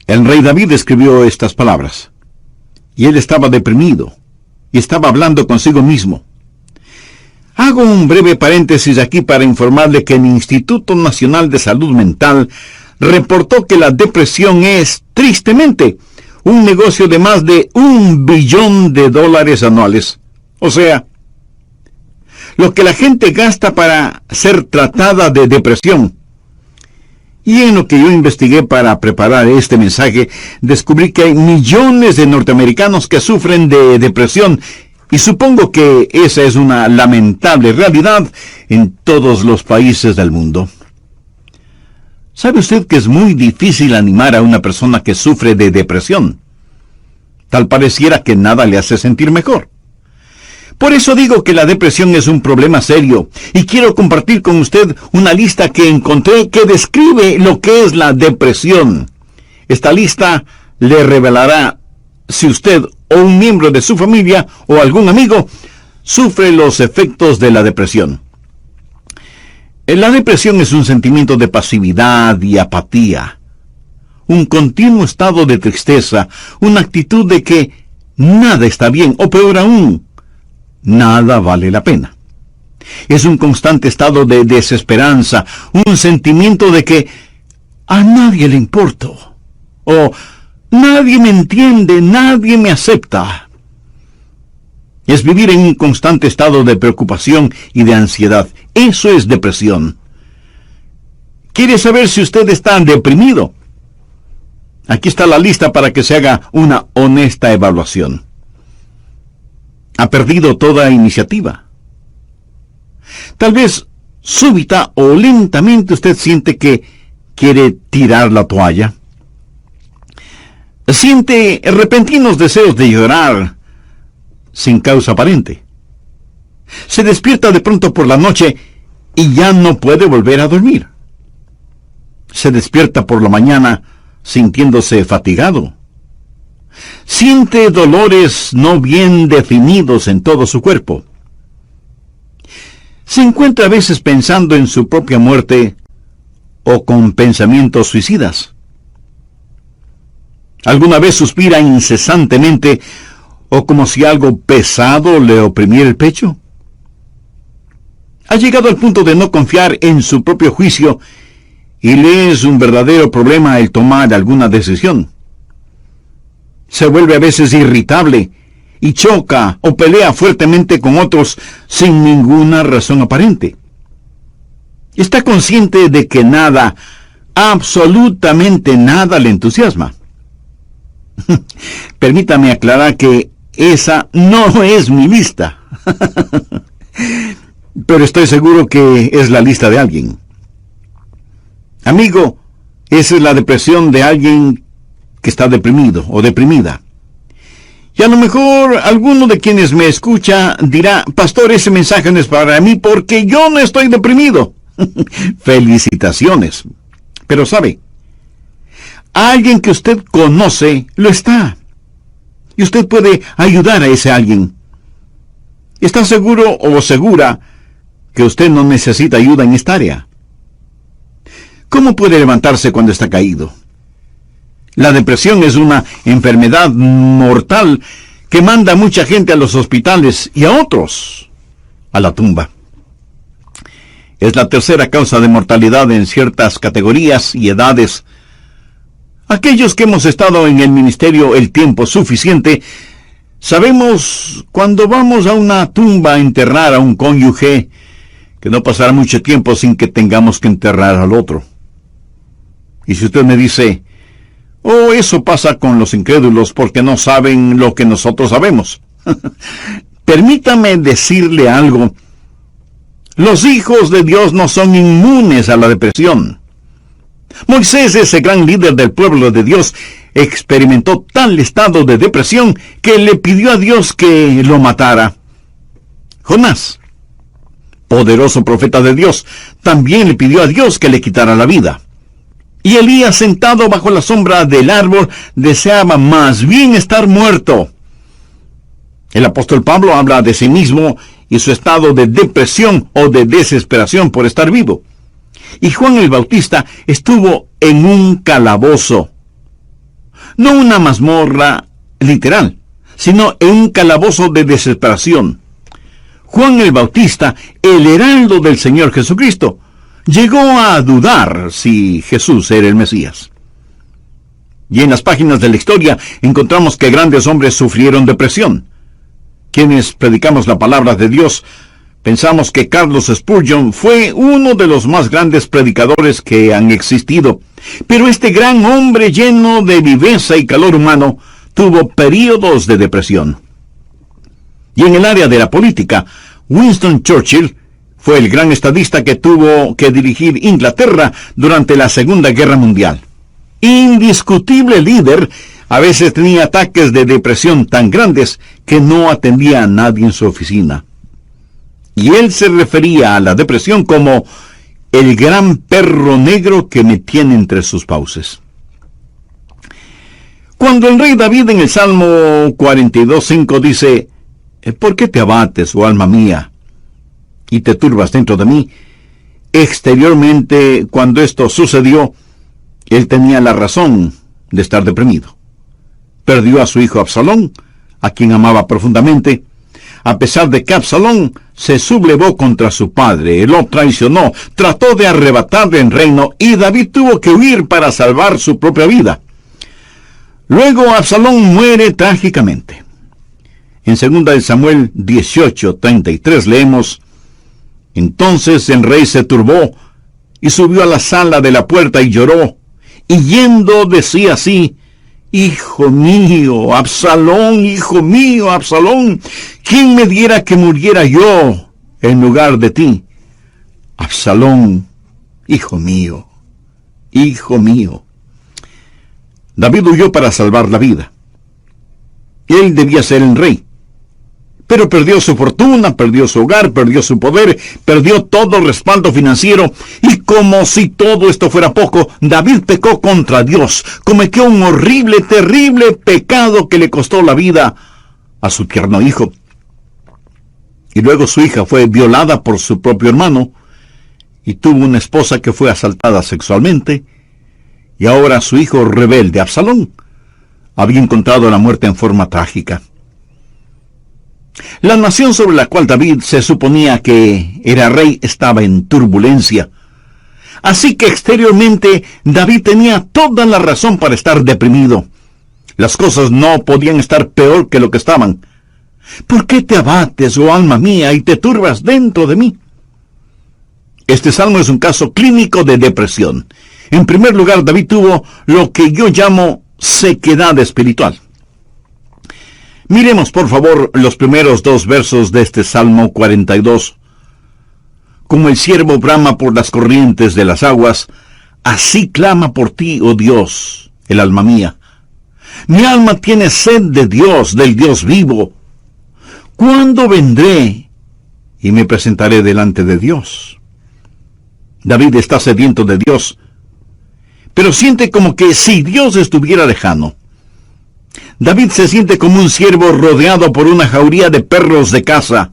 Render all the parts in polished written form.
El rey David escribió estas palabras. Y él estaba deprimido, y estaba hablando consigo mismo. Hago un breve paréntesis aquí para informarle que el Instituto Nacional de Salud Mental reportó que la depresión es, tristemente, un negocio de más de $1 billón anuales. O sea, lo que la gente gasta para ser tratada de depresión. Y en lo que yo investigué para preparar este mensaje, descubrí que hay millones de norteamericanos que sufren de depresión, y supongo que esa es una lamentable realidad en todos los países del mundo. ¿Sabe usted que es muy difícil animar a una persona que sufre de depresión? Tal pareciera que nada le hace sentir mejor. Por eso digo que la depresión es un problema serio, y quiero compartir con usted una lista que encontré que describe lo que es la depresión. Esta lista le revelará si usted o un miembro de su familia o algún amigo sufre los efectos de la depresión. La depresión es un sentimiento de pasividad y apatía, un continuo estado de tristeza, una actitud de que nada está bien, o peor aún, nada vale la pena. Es un constante estado de desesperanza, un sentimiento de que a nadie le importo, o nadie me entiende, nadie me acepta. Es vivir en un constante estado de preocupación y de ansiedad. Eso es depresión. ¿Quiere saber si usted está deprimido? Aquí está la lista para que se haga una honesta evaluación. ¿Ha perdido toda iniciativa? Tal vez súbita o lentamente usted siente que quiere tirar la toalla. Siente repentinos deseos de llorar sin causa aparente. Se despierta de pronto por la noche y ya no puede volver a dormir. Se despierta por la mañana sintiéndose fatigado. Siente dolores no bien definidos en todo su cuerpo. Se encuentra a veces pensando en su propia muerte o con pensamientos suicidas. ¿Alguna vez suspira incesantemente o como si algo pesado le oprimiera el pecho? ¿Ha llegado al punto de no confiar en su propio juicio y le es un verdadero problema el tomar alguna decisión? Se vuelve a veces irritable y choca o pelea fuertemente con otros sin ninguna razón aparente. Está consciente de que nada, absolutamente nada le entusiasma. Permítame aclarar que esa no es mi lista. Pero estoy seguro que es la lista de alguien. Amigo, esa es la depresión de alguien que está deprimido o deprimida. Y a lo mejor alguno de quienes me escucha dirá: pastor, ese mensaje no es para mí porque yo no estoy deprimido. Felicitaciones. Pero sabe, alguien que usted conoce lo está. Y usted puede ayudar a ese alguien. ¿Está seguro o segura que usted no necesita ayuda en esta área? ¿Cómo puede levantarse cuando está caído? La depresión es una enfermedad mortal que manda a mucha gente a los hospitales y a otros a la tumba. Es la tercera causa de mortalidad en ciertas categorías y edades. Aquellos que hemos estado en el ministerio el tiempo suficiente, sabemos cuando vamos a una tumba a enterrar a un cónyuge, que no pasará mucho tiempo sin que tengamos que enterrar al otro. Y si usted me dice: oh, eso pasa con los incrédulos porque no saben lo que nosotros sabemos. Permítame decirle algo. Los hijos de Dios no son inmunes a la depresión. Moisés, ese gran líder del pueblo de Dios, experimentó tal estado de depresión que le pidió a Dios que lo matara. Jonás, poderoso profeta de Dios, también le pidió a Dios que le quitara la vida. Y Elías, sentado bajo la sombra del árbol, deseaba más bien estar muerto. El apóstol Pablo habla de sí mismo y su estado de depresión o de desesperación por estar vivo. Y Juan el Bautista estuvo en un calabozo. No una mazmorra literal, sino en un calabozo de desesperación. Juan el Bautista, el heraldo del Señor Jesucristo, llegó a dudar si Jesús era el Mesías. Y en las páginas de la historia encontramos que grandes hombres sufrieron depresión. Quienes predicamos la palabra de Dios, pensamos que Carlos Spurgeon fue uno de los más grandes predicadores que han existido. Pero este gran hombre lleno de viveza y calor humano tuvo períodos de depresión. Y en el área de la política, Winston Churchill fue el gran estadista que tuvo que dirigir Inglaterra durante la Segunda Guerra Mundial. Indiscutible líder, a veces tenía ataques de depresión tan grandes que no atendía a nadie en su oficina. Y él se refería a la depresión como el gran perro negro que me tiene entre sus fauces. Cuando el rey David en el Salmo 42:5 dice: ¿por qué te abates, oh alma mía, y te turbas dentro de mí? Exteriormente, cuando esto sucedió, él tenía la razón de estar deprimido. Perdió a su hijo Absalón, a quien amaba profundamente, a pesar de que Absalón se sublevó contra su padre, lo traicionó, trató de arrebatarle el reino, y David tuvo que huir para salvar su propia vida. Luego Absalón muere trágicamente. En 2 Samuel 18:33 leemos: entonces el rey se turbó y subió a la sala de la puerta y lloró, y yendo decía así: hijo mío, Absalón, hijo mío, Absalón, ¿quién me diera que muriera yo en lugar de ti? Absalón, hijo mío, hijo mío. David huyó para salvar la vida. Él debía ser el rey. Pero perdió su fortuna, perdió su hogar, perdió su poder, perdió todo respaldo financiero, y como si todo esto fuera poco, David pecó contra Dios, cometió un horrible, terrible pecado que le costó la vida a su tierno hijo. Y luego su hija fue violada por su propio hermano, y tuvo una esposa que fue asaltada sexualmente, y ahora su hijo rebelde, Absalón, había encontrado la muerte en forma trágica. La nación sobre la cual David se suponía que era rey estaba en turbulencia. Así que exteriormente David tenía toda la razón para estar deprimido. Las cosas no podían estar peor que lo que estaban. ¿Por qué te abates, oh alma mía, y te turbas dentro de mí? Este salmo es un caso clínico de depresión. En primer lugar, David tuvo lo que yo llamo sequedad espiritual. Miremos, por favor, los primeros 2 versos de este Salmo 42. Como el ciervo brama por las corrientes de las aguas, así clama por ti, oh Dios, el alma mía. Mi alma tiene sed de Dios, del Dios vivo. ¿Cuándo vendré y me presentaré delante de Dios? David está sediento de Dios, pero siente como que si Dios estuviera lejano. David se siente como un ciervo rodeado por una jauría de perros de caza.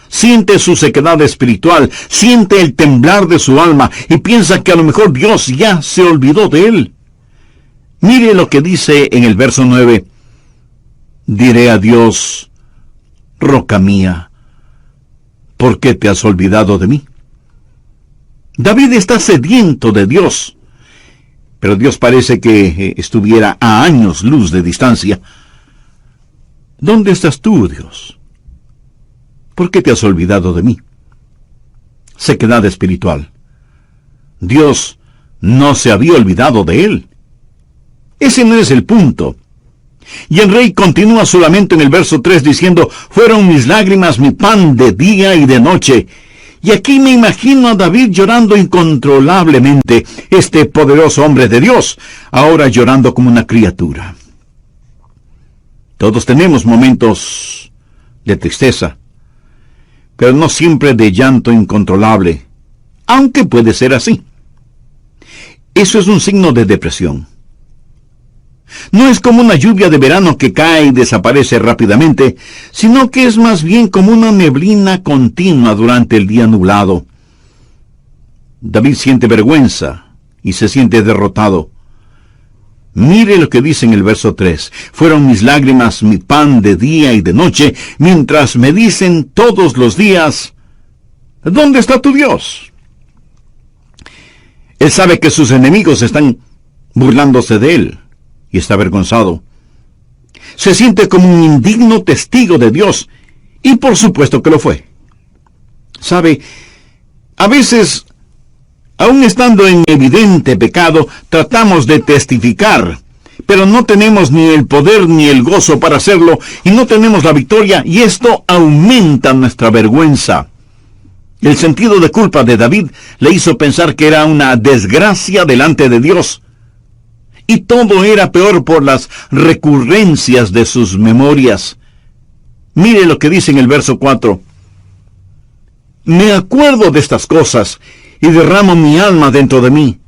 Siente su sequedad espiritual, siente el temblar de su alma y piensa que a lo mejor Dios ya se olvidó de él. Mire lo que dice en el verso 9. Diré a Dios: roca mía, ¿por qué te has olvidado de mí? David está sediento de Dios, pero Dios parece que estuviera a años luz de distancia. ¿Dónde estás tú, Dios? ¿Por qué te has olvidado de mí? Sequedad espiritual. Dios no se había olvidado de él. Ese no es el punto. Y el rey continúa su lamento en el verso 3 diciendo: fueron mis lágrimas mi pan de día y de noche. Y aquí me imagino a David llorando incontrolablemente, este poderoso hombre de Dios, ahora llorando como una criatura. Todos tenemos momentos de tristeza, pero no siempre de llanto incontrolable, aunque puede ser así. Eso es un signo de depresión. No es como una lluvia de verano que cae y desaparece rápidamente, sino que es más bien como una neblina continua durante el día nublado. David siente vergüenza y se siente derrotado. Mire lo que dice en el verso 3. Fueron mis lágrimas mi pan de día y de noche, mientras me dicen todos los días, ¿dónde está tu Dios? Él sabe que sus enemigos están burlándose de él y está avergonzado. Se siente como un indigno testigo de Dios, y por supuesto que lo fue. Sabe, a veces, aun estando en evidente pecado, tratamos de testificar, pero no tenemos ni el poder ni el gozo para hacerlo, y no tenemos la victoria, y esto aumenta nuestra vergüenza. El sentido de culpa de David le hizo pensar que era una desgracia delante de Dios. Y todo era peor por las recurrencias de sus memorias. Mire lo que dice en el verso 4. Me acuerdo de estas cosas y derramo mi alma dentro de mí.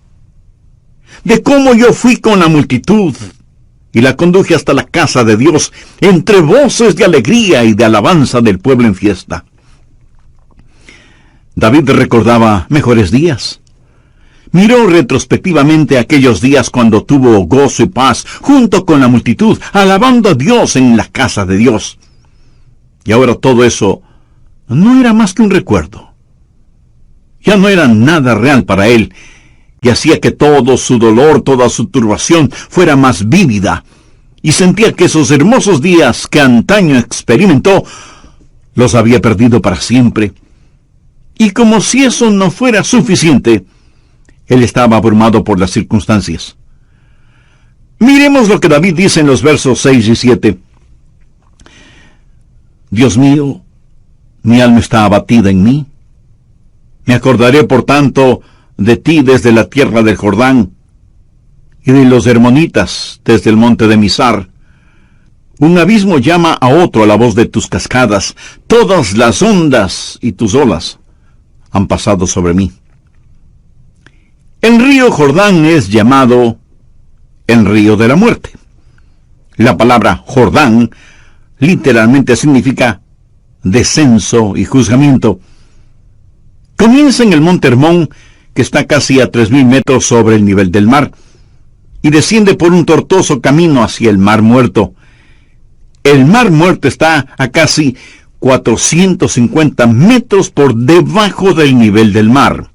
De cómo yo fui con la multitud y la conduje hasta la casa de Dios, entre voces de alegría y de alabanza del pueblo en fiesta. David recordaba mejores días. Miró retrospectivamente aquellos días cuando tuvo gozo y paz junto con la multitud, alabando a Dios en la casa de Dios. Y ahora todo eso no era más que un recuerdo. Ya no era nada real para él, y hacía que todo su dolor, toda su turbación fuera más vívida, y sentía que esos hermosos días que antaño experimentó, los había perdido para siempre. Y como si eso no fuera suficiente, él estaba abrumado por las circunstancias. Miremos lo que David dice en los versos 6 y 7. Dios mío, mi alma está abatida en mí. Me acordaré, por tanto, de ti desde la tierra del Jordán, y de los hermonitas desde el monte de Mizar. Un abismo llama a otro a la voz de tus cascadas. Todas las ondas y tus olas han pasado sobre mí. El río Jordán es llamado el río de la muerte. La palabra Jordán literalmente significa descenso y juzgamiento. Comienza en el monte Hermón, que está casi a 3.000 metros sobre el nivel del mar, y desciende por un tortuoso camino hacia el Mar Muerto. El Mar Muerto está a casi 450 metros por debajo del nivel del mar.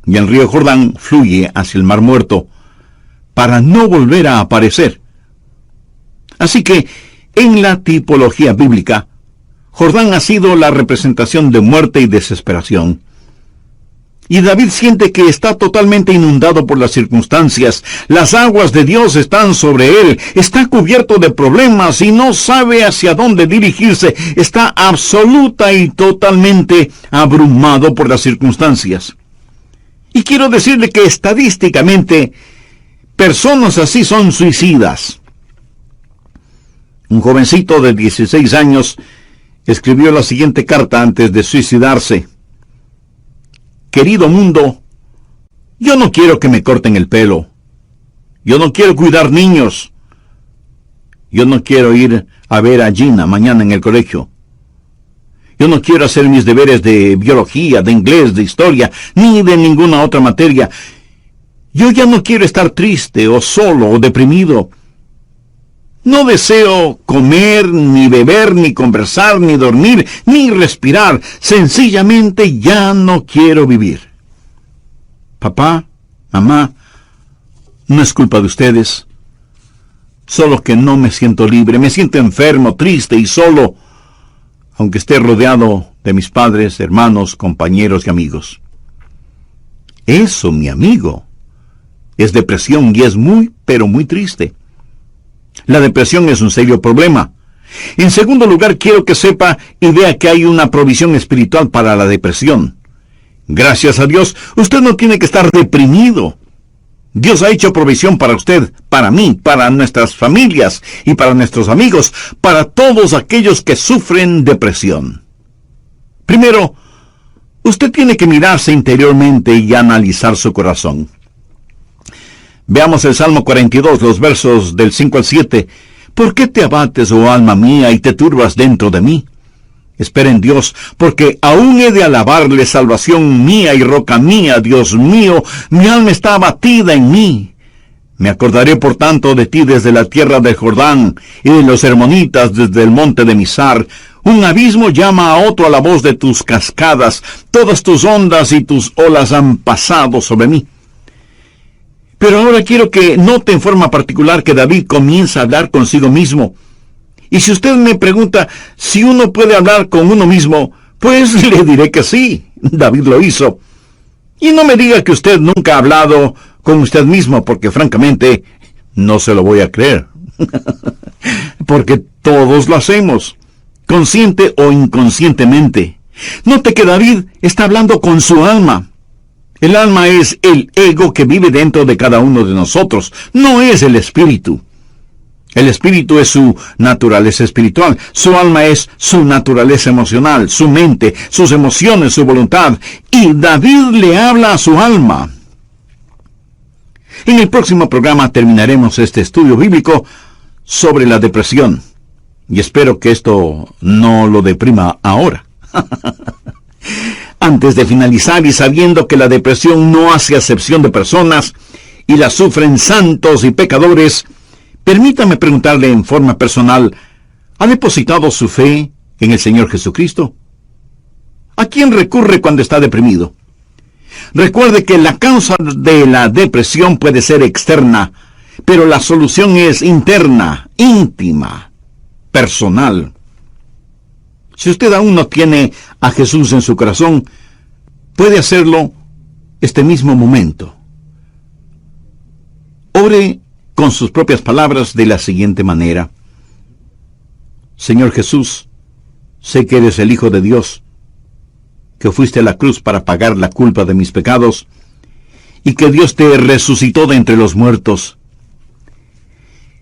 Y el río Jordán fluye hacia el Mar Muerto para no volver a aparecer. Así que, en la tipología bíblica, Jordán ha sido la representación de muerte y desesperación. Y David siente que está totalmente inundado por las circunstancias. Las aguas de Dios están sobre él. Está cubierto de problemas y no sabe hacia dónde dirigirse. Está absoluta y totalmente abrumado por las circunstancias. Y quiero decirle que estadísticamente, personas así son suicidas. Un jovencito de 16 años escribió la siguiente carta antes de suicidarse. Querido mundo, yo no quiero que me corten el pelo. Yo no quiero cuidar niños. Yo no quiero ir a ver a Gina mañana en el colegio. Yo no quiero hacer mis deberes de biología, de inglés, de historia, ni de ninguna otra materia. Yo ya no quiero estar triste o solo o deprimido. No deseo comer, ni beber, ni conversar, ni dormir, ni respirar. Sencillamente ya no quiero vivir. Papá, mamá, no es culpa de ustedes. Solo que no me siento libre, me siento enfermo, triste y solo, aunque esté rodeado de mis padres, hermanos, compañeros y amigos. Eso, mi amigo, es depresión y es muy, pero muy triste. La depresión es un serio problema. En segundo lugar, quiero que sepa y vea que hay una provisión espiritual para la depresión. Gracias a Dios, usted no tiene que estar deprimido. Dios ha hecho provisión para usted, para mí, para nuestras familias y para nuestros amigos, para todos aquellos que sufren depresión. Primero, usted tiene que mirarse interiormente y analizar su corazón. Veamos el Salmo 42, los versos del 5 al 7. ¿Por qué te abates, oh alma mía, y te turbas dentro de mí? Espera en Dios, porque aún he de alabarle, salvación mía y roca mía, Dios mío, mi alma está abatida en mí. Me acordaré por tanto de ti desde la tierra del Jordán, y de los hermonitas desde el monte de Mizar. Un abismo llama a otro a la voz de tus cascadas. Todas tus ondas y tus olas han pasado sobre mí. Pero ahora quiero que note en forma particular que David comienza a hablar consigo mismo. Y si usted me pregunta si uno puede hablar con uno mismo, pues le diré que sí, David lo hizo. Y no me diga que usted nunca ha hablado con usted mismo, porque francamente no se lo voy a creer. Porque todos lo hacemos, consciente o inconscientemente. Note que David está hablando con su alma. El alma es el ego que vive dentro de cada uno de nosotros, no es el espíritu. El espíritu es su naturaleza espiritual, su alma es su naturaleza emocional, su mente, sus emociones, su voluntad. Y David le habla a su alma. En el próximo programa terminaremos este estudio bíblico sobre la depresión. Y espero que esto no lo deprima ahora. Antes de finalizar y sabiendo que la depresión no hace acepción de personas y la sufren santos y pecadores, permítame preguntarle en forma personal, ¿ha depositado su fe en el Señor Jesucristo? ¿A quién recurre cuando está deprimido? Recuerde que la causa de la depresión puede ser externa, pero la solución es interna, íntima, personal. Si usted aún no tiene a Jesús en su corazón, puede hacerlo este mismo momento. Ore con sus propias palabras de la siguiente manera: Señor Jesús, sé que eres el Hijo de Dios, que fuiste a la cruz para pagar la culpa de mis pecados, y que Dios te resucitó de entre los muertos.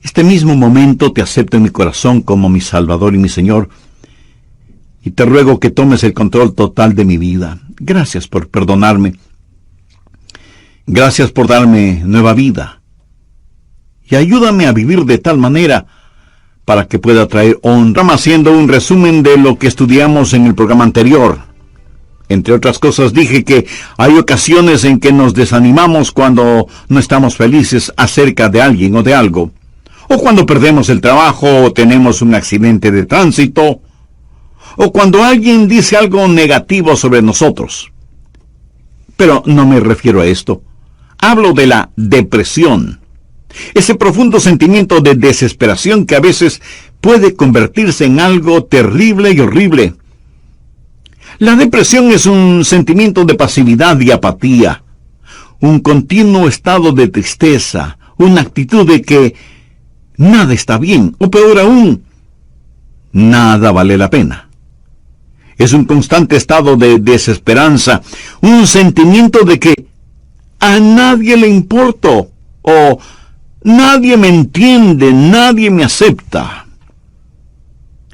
Este mismo momento te acepto en mi corazón como mi Salvador y mi Señor, y te ruego que tomes el control total de mi vida. Gracias por perdonarme. Gracias por darme nueva vida. Y ayúdame a vivir de tal manera para que pueda traer honra. Haciendo un resumen de lo que estudiamos en el programa anterior. Entre otras cosas dije que hay ocasiones en que nos desanimamos cuando no estamos felices acerca de alguien o de algo. O cuando perdemos el trabajo o tenemos un accidente de tránsito. O cuando alguien dice algo negativo sobre nosotros. Pero no me refiero a esto. Hablo de la depresión. Ese profundo sentimiento de desesperación que a veces puede convertirse en algo terrible y horrible. La depresión es un sentimiento de pasividad y apatía. Un continuo estado de tristeza. Una actitud de que nada está bien. O peor aún, nada vale la pena. Es un constante estado de desesperanza, un sentimiento de que a nadie le importo, o nadie me entiende, nadie me acepta.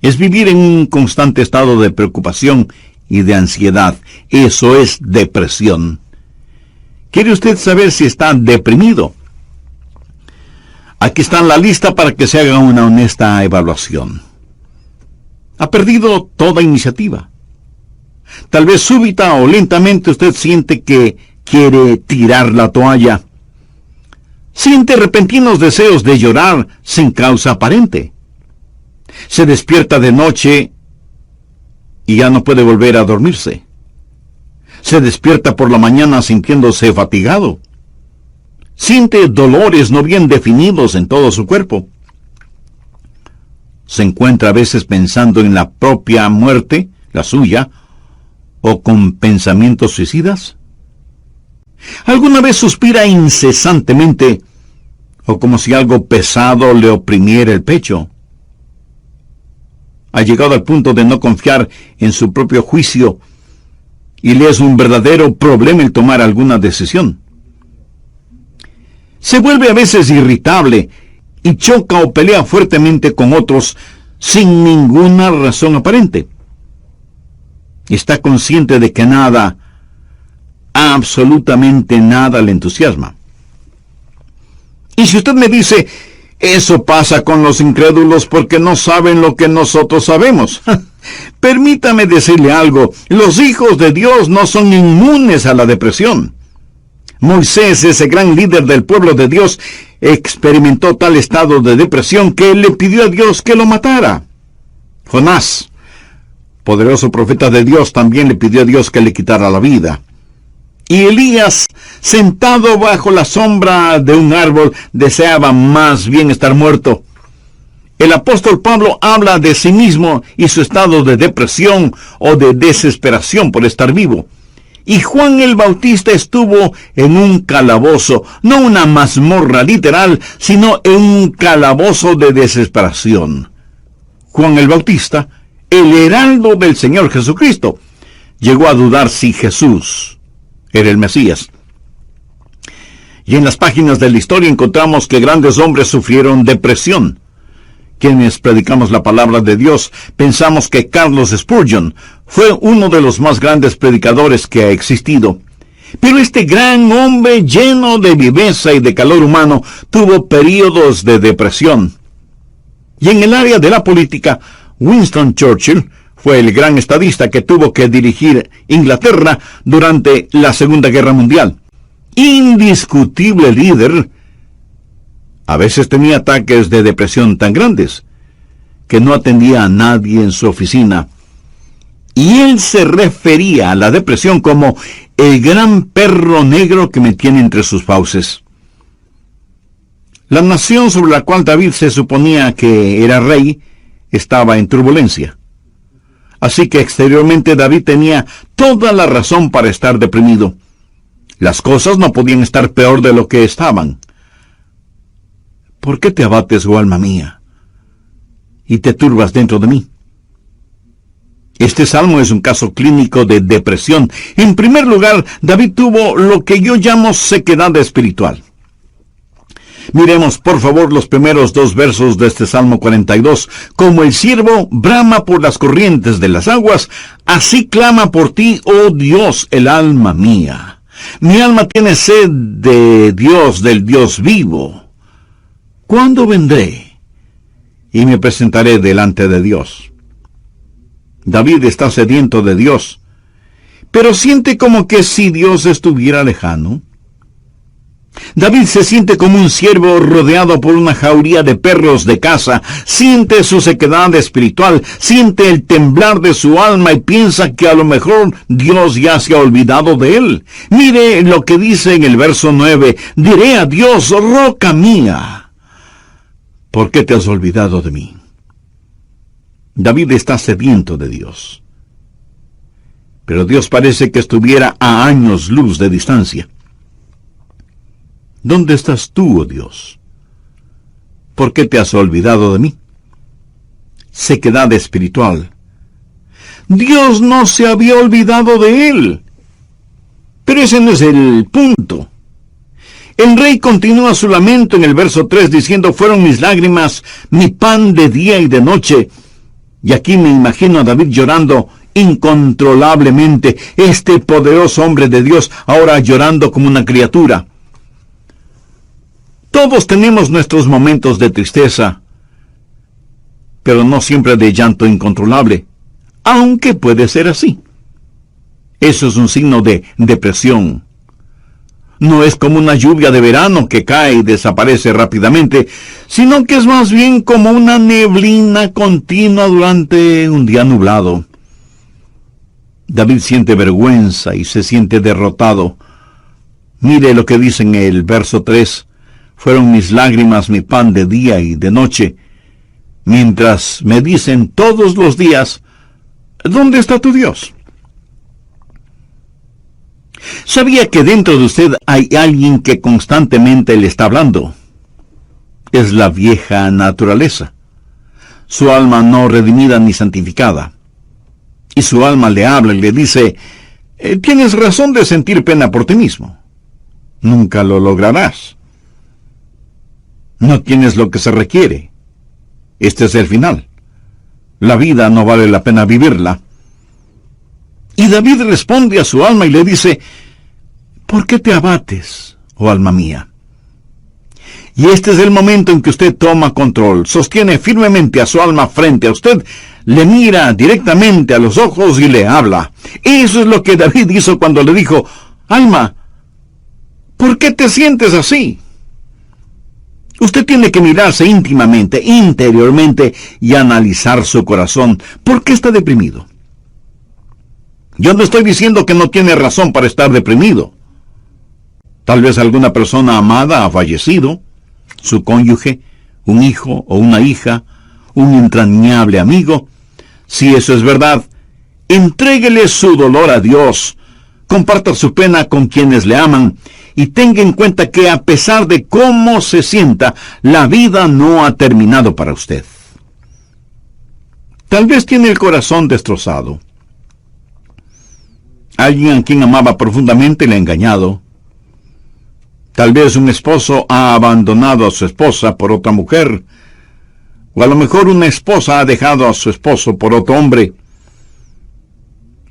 Es vivir en un constante estado de preocupación y de ansiedad. Eso es depresión. ¿Quiere usted saber si está deprimido? Aquí está la lista para que se haga una honesta evaluación. Ha perdido toda iniciativa. Tal vez súbita o lentamente usted siente que quiere tirar la toalla. Siente repentinos deseos de llorar sin causa aparente. Se despierta de noche y ya no puede volver a dormirse. Se despierta por la mañana sintiéndose fatigado. Siente dolores no bien definidos en todo su cuerpo. Se encuentra a veces pensando en la propia muerte, la suya, o con pensamientos suicidas. ¿Alguna vez suspira incesantemente, o como si algo pesado le oprimiera el pecho? Ha llegado al punto de no confiar en su propio juicio, y le es un verdadero problema el tomar alguna decisión. Se vuelve a veces irritable, y choca o pelea fuertemente con otros sin ninguna razón aparente. Está consciente de que nada, absolutamente nada le entusiasma. Y si usted me dice, eso pasa con los incrédulos porque no saben lo que nosotros sabemos. Permítame decirle algo, los hijos de Dios no son inmunes a la depresión. Moisés, ese gran líder del pueblo de Dios, experimentó tal estado de depresión que le pidió a Dios que lo matara. Jonás, poderoso profeta de Dios, también le pidió a Dios que le quitara la vida. Y Elías, sentado bajo la sombra de un árbol, deseaba más bien estar muerto. El apóstol Pablo habla de sí mismo y su estado de depresión o de desesperación por estar vivo. Y Juan el Bautista estuvo en un calabozo, no una mazmorra literal, sino en un calabozo de desesperación. Juan el Bautista, el heraldo del Señor Jesucristo, llegó a dudar si Jesús era el Mesías. Y en las páginas de la historia encontramos que grandes hombres sufrieron depresión. Quienes predicamos la palabra de Dios, pensamos que Carlos Spurgeon fue uno de los más grandes predicadores que ha existido. Pero este gran hombre lleno de viveza y de calor humano tuvo períodos de depresión. Y en el área de la política, Winston Churchill fue el gran estadista que tuvo que dirigir Inglaterra durante la Segunda Guerra Mundial. Indiscutible líder. A veces tenía ataques de depresión tan grandes que no atendía a nadie en su oficina. Y él se refería a la depresión como el gran perro negro que me tiene entre sus fauces. La nación sobre la cual David se suponía que era rey estaba en turbulencia. Así que exteriormente David tenía toda la razón para estar deprimido. Las cosas no podían estar peor de lo que estaban. ¿Por qué te abates, oh alma mía, y te turbas dentro de mí? Este salmo es un caso clínico de depresión. En primer lugar, David tuvo lo que yo llamo sequedad espiritual. Miremos, por favor, los primeros 2 versos de este Salmo 42. Como el ciervo brama por las corrientes de las aguas, así clama por ti, oh Dios, el alma mía. Mi alma tiene sed de Dios, del Dios vivo. ¿Cuándo vendré y me presentaré delante de Dios? David está sediento de Dios, pero siente como que si Dios estuviera lejano. David se siente como un ciervo rodeado por una jauría de perros de caza, siente su sequedad espiritual, siente el temblar de su alma y piensa que a lo mejor Dios ya se ha olvidado de él. Mire lo que dice en el verso 9, diré a Dios, roca mía, ¿por qué te has olvidado de mí? David está sediento de Dios, pero Dios parece que estuviera a años luz de distancia. ¿Dónde estás tú, oh Dios? ¿Por qué te has olvidado de mí? Sequedad espiritual. Dios no se había olvidado de él. Pero ese no es el punto. El rey continúa su lamento en el verso 3 diciendo, fueron mis lágrimas, mi pan de día y de noche. Y aquí me imagino a David llorando incontrolablemente, este poderoso hombre de Dios ahora llorando como una criatura. Todos tenemos nuestros momentos de tristeza, pero no siempre de llanto incontrolable, aunque puede ser así. Eso es un signo de depresión. No es como una lluvia de verano que cae y desaparece rápidamente, sino que es más bien como una neblina continua durante un día nublado. David siente vergüenza y se siente derrotado. Mire lo que dice en el verso 3. Fueron mis lágrimas mi pan de día y de noche, mientras me dicen todos los días, ¿dónde está tu Dios? ¿Sabía que dentro de usted hay alguien que constantemente le está hablando? Es la vieja naturaleza, su alma no redimida ni santificada. Y su alma le habla y le dice, tienes razón de sentir pena por ti mismo. Nunca lo lograrás. No tienes lo que se requiere. Este es el final. La vida no vale la pena vivirla. Y David responde a su alma y le dice, ¿por qué te abates, oh alma mía? Y este es el momento en que usted toma control, sostiene firmemente a su alma frente a usted, le mira directamente a los ojos y le habla. Eso es lo que David hizo cuando le dijo, alma, ¿Por qué te sientes así? Usted tiene que mirarse íntimamente, interiormente, y analizar su corazón. ¿Por qué está deprimido? Yo no estoy diciendo que no tiene razón para estar deprimido. Tal vez alguna persona amada ha fallecido, su cónyuge, un hijo o una hija, un entrañable amigo. Si eso es verdad, entréguele su dolor a Dios, comparta su pena con quienes le aman, y tenga en cuenta que a pesar de cómo se sienta, la vida no ha terminado para usted. Tal vez tiene el corazón destrozado. Alguien a quien amaba profundamente le ha engañado. Tal vez un esposo ha abandonado a su esposa por otra mujer, o a lo mejor una esposa ha dejado a su esposo por otro hombre.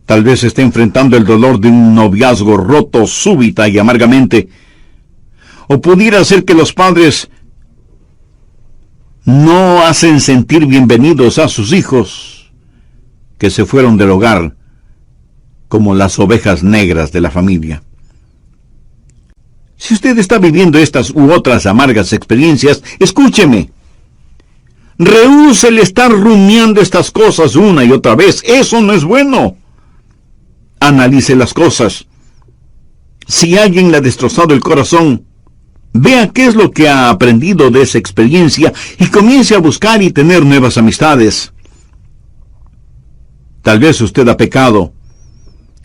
Tal vez esté enfrentando el dolor de un noviazgo roto súbita y amargamente. O pudiera ser que los padres no hacen sentir bienvenidos a sus hijos, que se fueron del hogar como las ovejas negras de la familia. Si usted está viviendo estas u otras amargas experiencias, escúcheme. Rehúse el estar rumiando estas cosas una y otra vez. Eso no es bueno. Analice las cosas. Si alguien le ha destrozado el corazón, vea qué es lo que ha aprendido de esa experiencia y comience a buscar y tener nuevas amistades. Tal vez usted ha pecado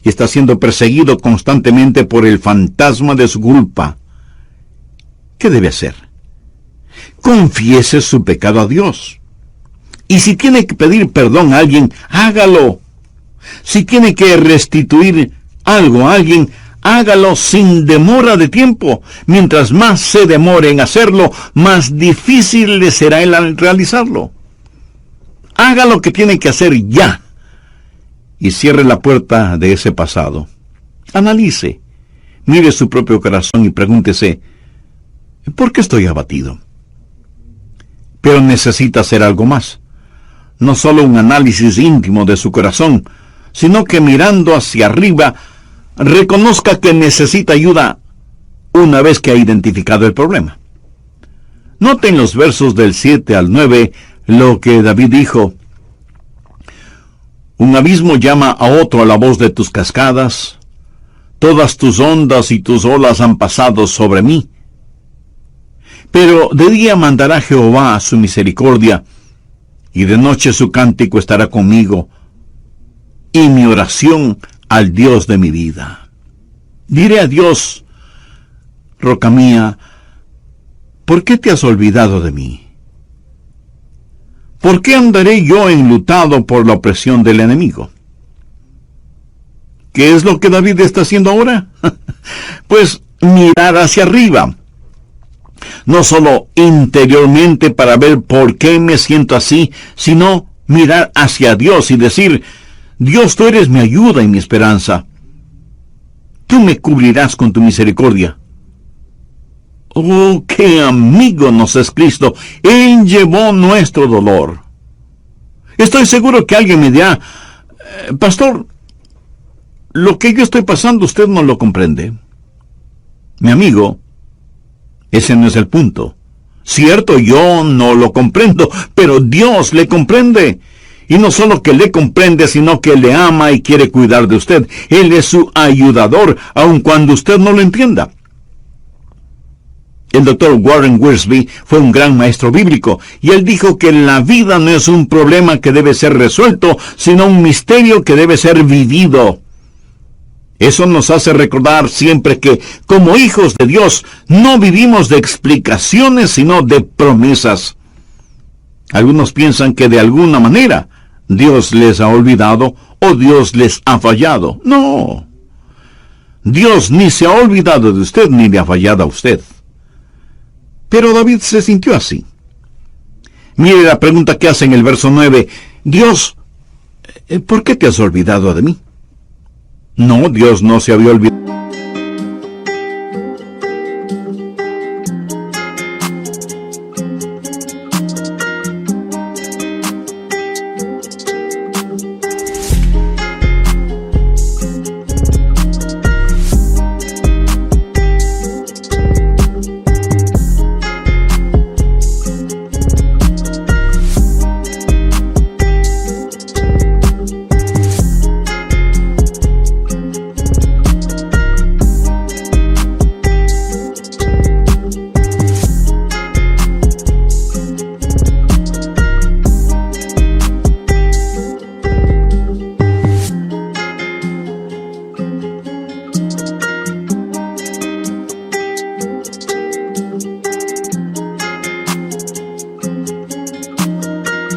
y está siendo perseguido constantemente por el fantasma de su culpa. ¿Qué debe hacer? Confiese su pecado a Dios. Y si tiene que pedir perdón a alguien, hágalo. Si tiene que restituir algo a alguien, hágalo sin demora de tiempo. Mientras más se demore en hacerlo, más difícil le será el realizarlo. Haga lo que tiene que hacer ya. Y cierre la puerta de ese pasado. Analice, mire su propio corazón y pregúntese, ¿por qué estoy abatido? Pero necesita hacer algo más. No solo un análisis íntimo de su corazón, sino que mirando hacia arriba, reconozca que necesita ayuda una vez que ha identificado el problema. Noten los versos del 7 al 9 lo que David dijo. Un abismo llama a otro a la voz de tus cascadas. Todas tus ondas y tus olas han pasado sobre mí. Pero de día mandará Jehová su misericordia, y de noche su cántico estará conmigo, y mi oración al Dios de mi vida. Diré a Dios, roca mía, ¿por qué te has olvidado de mí? ¿Por qué andaré yo enlutado por la opresión del enemigo? ¿Qué es lo que David está haciendo ahora? Pues mirar hacia arriba. No solo interiormente para ver por qué me siento así, sino mirar hacia Dios y decir, Dios, tú eres mi ayuda y mi esperanza. Tú me cubrirás con tu misericordia. Oh, qué amigo nos es Cristo. Él llevó nuestro dolor. Estoy seguro que alguien me dirá, pastor, lo que yo estoy pasando usted no lo comprende. Mi amigo, ese no es el punto. Cierto, yo no lo comprendo, pero Dios le comprende. Y no solo que le comprende, sino que le ama y quiere cuidar de usted. Él es su ayudador, aun cuando usted no lo entienda. El doctor Warren Wiersbe fue un gran maestro bíblico, y él dijo que la vida no es un problema que debe ser resuelto, sino un misterio que debe ser vivido. Eso nos hace recordar siempre que, como hijos de Dios, no vivimos de explicaciones, sino de promesas. Algunos piensan que de alguna manera Dios les ha olvidado o Dios les ha fallado. No. Dios ni se ha olvidado de usted ni le ha fallado a usted. Pero David se sintió así. Mire la pregunta que hace en el verso 9. Dios, ¿por qué te has olvidado de mí? No, Dios no se había olvidado.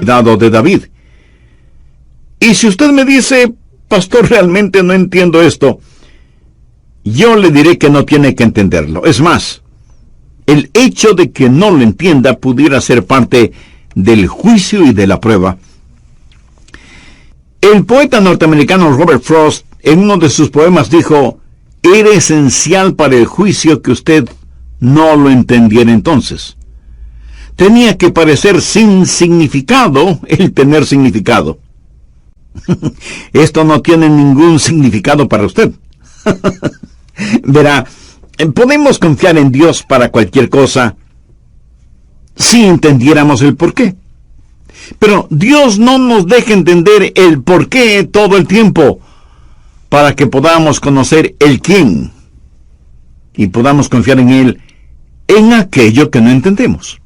cuidado de David. Y si usted me dice, pastor, realmente no entiendo esto, yo le diré que no tiene que entenderlo. Es más, el hecho de que no lo entienda pudiera ser parte del juicio y de la prueba. El poeta norteamericano Robert Frost, en uno de sus poemas, dijo: era esencial para el juicio que usted no lo entendiera entonces. Tenía que parecer sin significado el tener significado. Esto no tiene ningún significado para usted. Verá, podemos confiar en Dios para cualquier cosa si entendiéramos el porqué. Pero Dios no nos deja entender el porqué todo el tiempo para que podamos conocer el quién y podamos confiar en Él en aquello que no entendemos.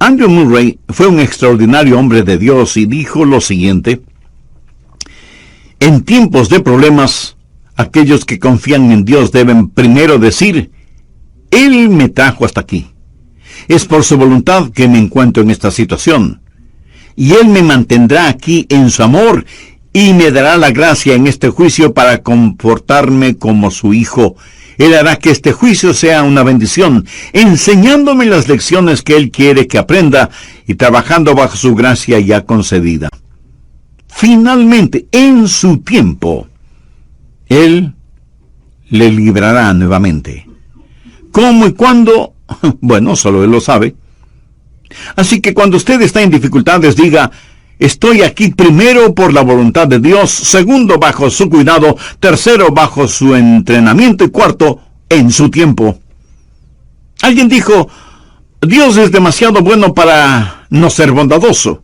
Andrew Murray fue un extraordinario hombre de Dios y dijo lo siguiente: en tiempos de problemas, aquellos que confían en Dios deben primero decir: Él me trajo hasta aquí. Es por su voluntad que me encuentro en esta situación. Y Él me mantendrá aquí en su amor y me dará la gracia en este juicio para comportarme como su hijo. Él hará que este juicio sea una bendición, enseñándome las lecciones que Él quiere que aprenda y trabajando bajo su gracia ya concedida. Finalmente, en su tiempo, Él le librará nuevamente. ¿Cómo y cuándo? Bueno, solo Él lo sabe. Así que cuando usted está en dificultades, diga: estoy aquí primero por la voluntad de Dios, segundo bajo su cuidado, tercero bajo su entrenamiento y cuarto en su tiempo. Alguien dijo: Dios es demasiado bueno para no ser bondadoso,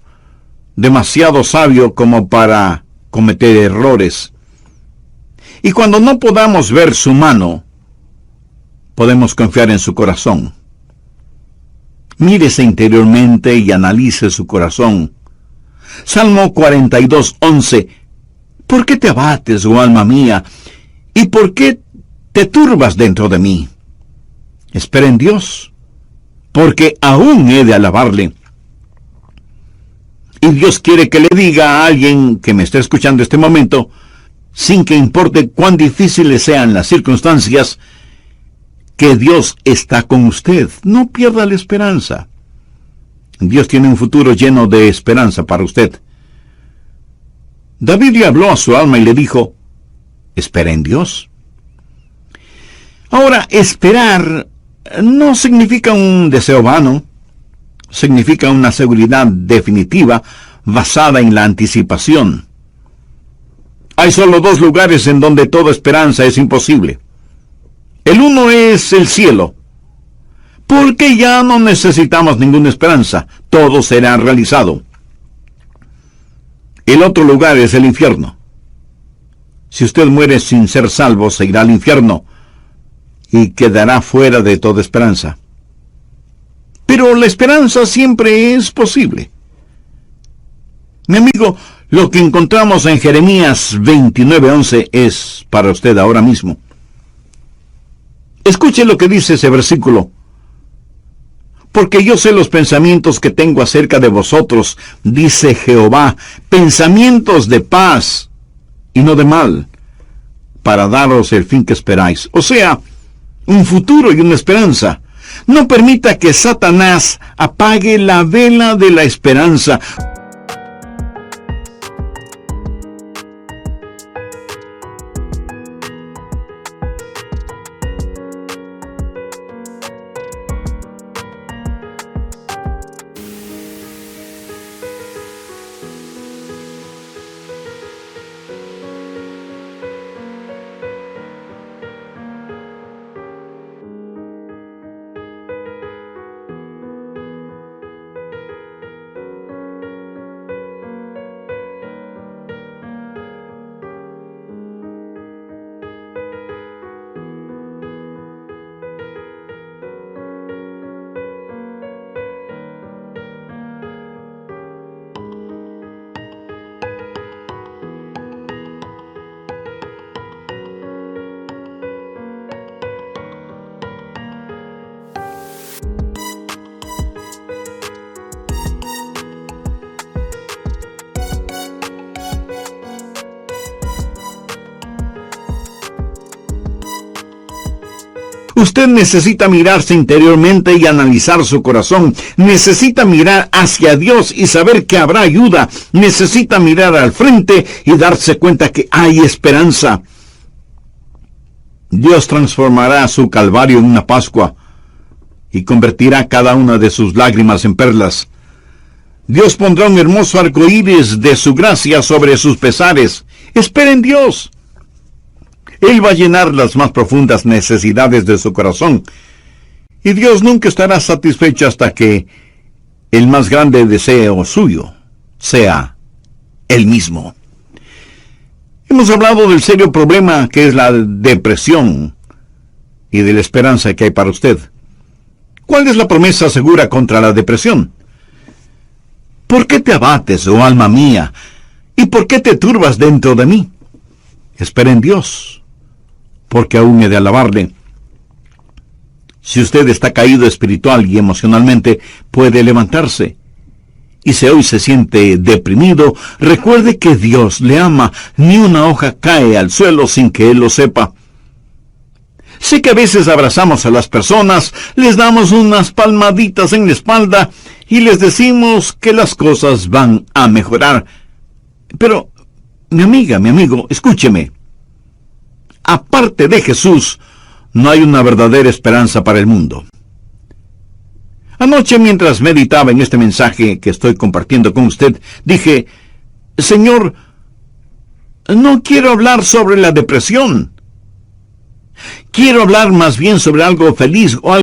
demasiado sabio como para cometer errores. Y cuando no podamos ver su mano, podemos confiar en su corazón. Mírese interiormente y analice su corazón. Salmo 42:11. ¿Por qué te abates, oh alma mía? ¿Y por qué te turbas dentro de mí? Espera en Dios, porque aún he de alabarle. Y Dios quiere que le diga a alguien que me esté escuchando este momento, sin que importe cuán difíciles sean las circunstancias, que Dios está con usted. No pierda la esperanza. Dios tiene un futuro lleno de esperanza para usted. David le habló a su alma y le dijo: espera en Dios. Ahora, esperar no significa un deseo vano. Significa una seguridad definitiva basada en la anticipación. Hay solo dos lugares en donde toda esperanza es imposible. El uno es el cielo, porque ya no necesitamos ninguna esperanza, todo será realizado. El otro lugar es el infierno. Si usted muere sin ser salvo, se irá al infierno y quedará fuera de toda esperanza. Pero la esperanza siempre es posible. Mi amigo, lo que encontramos en Jeremías 29:11 es para usted ahora mismo. Escuche lo que dice ese versículo. Porque yo sé los pensamientos que tengo acerca de vosotros, dice Jehová, pensamientos de paz y no de mal, para daros el fin que esperáis. O sea, un futuro y una esperanza. No permita que Satanás apague la vela de la esperanza. Usted necesita mirarse interiormente y analizar su corazón. Necesita mirar hacia Dios y saber que habrá ayuda. Necesita mirar al frente y darse cuenta que hay esperanza. Dios transformará su calvario en una Pascua y convertirá cada una de sus lágrimas en perlas. Dios pondrá un hermoso arco iris de su gracia sobre sus pesares. Espera en Dios. Él va a llenar las más profundas necesidades de su corazón. Y Dios nunca estará satisfecho hasta que el más grande deseo suyo sea Él mismo. Hemos hablado del serio problema que es la depresión y de la esperanza que hay para usted. ¿Cuál es la promesa segura contra la depresión? ¿Por qué te abates, oh alma mía? ¿Y por qué te turbas dentro de mí? Espera en Dios, porque aún he de alabarle. Si usted está caído espiritual y emocionalmente, puede levantarse. Y si hoy se siente deprimido, recuerde que Dios le ama. Ni una hoja cae al suelo sin que Él lo sepa. Sé que a veces abrazamos a las personas, les damos unas palmaditas en la espalda y les decimos que las cosas van a mejorar. Pero, mi amiga, mi amigo, escúcheme. Aparte de Jesús, no hay una verdadera esperanza para el mundo. Anoche, mientras meditaba en este mensaje que estoy compartiendo con usted, dije, Señor, no quiero hablar sobre la depresión. Quiero hablar más bien sobre algo feliz o algo